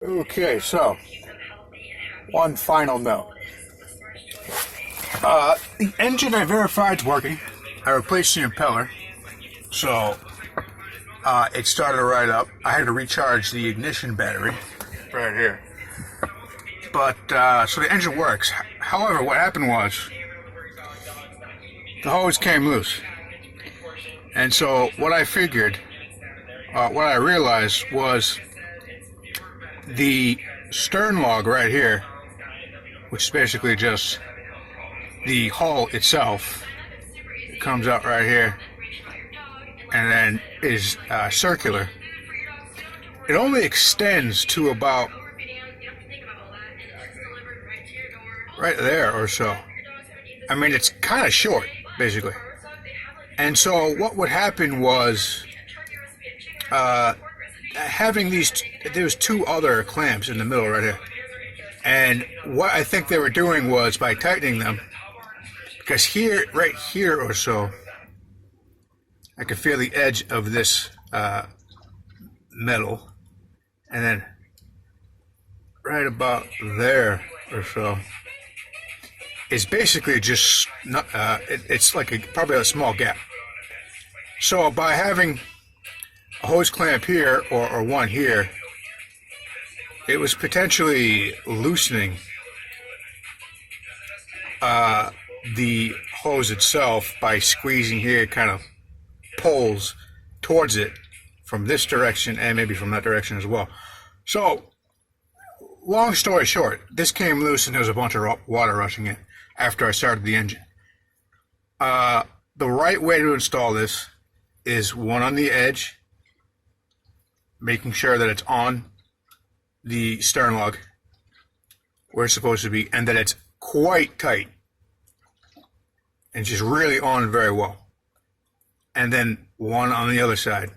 Okay, so one final note. The engine I verified is working. I replaced the impeller, so it started right up. I had to recharge the ignition battery right here. But so the engine works. However, what happened was the hose came loose, and so what I figured, what I realized was the stern log right here, which is basically just the hull itself. It comes out right here and then is circular. It only extends to about right there or so. I mean, it's kind of short, basically. And so what would happen was having there's two other clamps in the middle right here. And what I think they were doing was by tightening them, because here, right here or so, I could feel the edge of this metal, and then right about there or so, it's basically just not, it's like probably a small gap. So by having a hose clamp here or one here, it was potentially loosening the hose itself by squeezing here. It kind of pulls towards it from this direction and maybe from that direction as well. So, long story short, this came loose and there was a bunch of water rushing in after I started the engine. The right way to install this is one on the edge, making sure that it's on the stern lug where it's supposed to be, and that it's quite tight and just really on very well. And then one on the other side.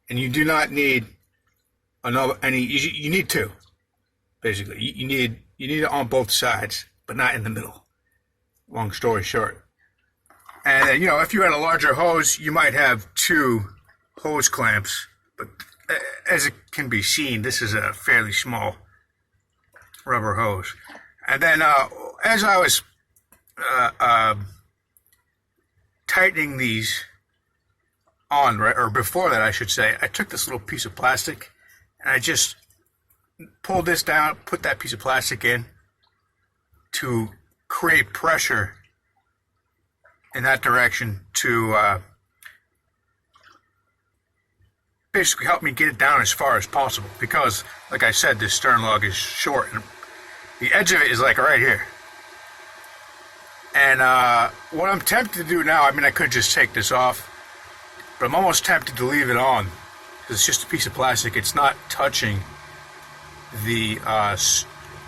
And you do not need you need two, basically. You need it on both sides, but not in the middle. Long story short. And then, if you had a larger hose, you might have two hose clamps, but as it can be seen, this is a fairly small rubber hose. And then as I was tightening these on, right, or before that I should say, I took this little piece of plastic and I just pulled this down, put that piece of plastic in to create pressure in that direction to basically help me get it down as far as possible, because like I said, this stern lug is short and the edge of it is like right here. And what I'm tempted to do now, I mean, I could just take this off, but I'm almost tempted to leave it on because it's just a piece of plastic. It's not touching the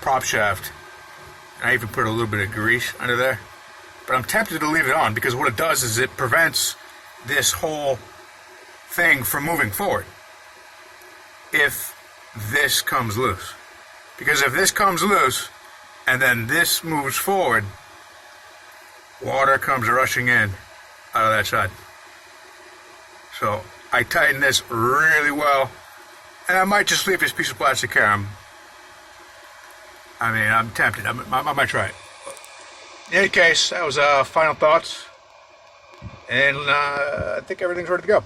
prop shaft, and I even put a little bit of grease under there. But I'm tempted to leave it on because what it does is it prevents this whole thing from moving forward if this comes loose. Because if this comes loose and then this moves forward, water comes rushing in out of that side. So I tighten this really well, and I might just leave this piece of plastic here. I'm tempted. I might try it. In any case, that was final thoughts, and I think everything's ready to go.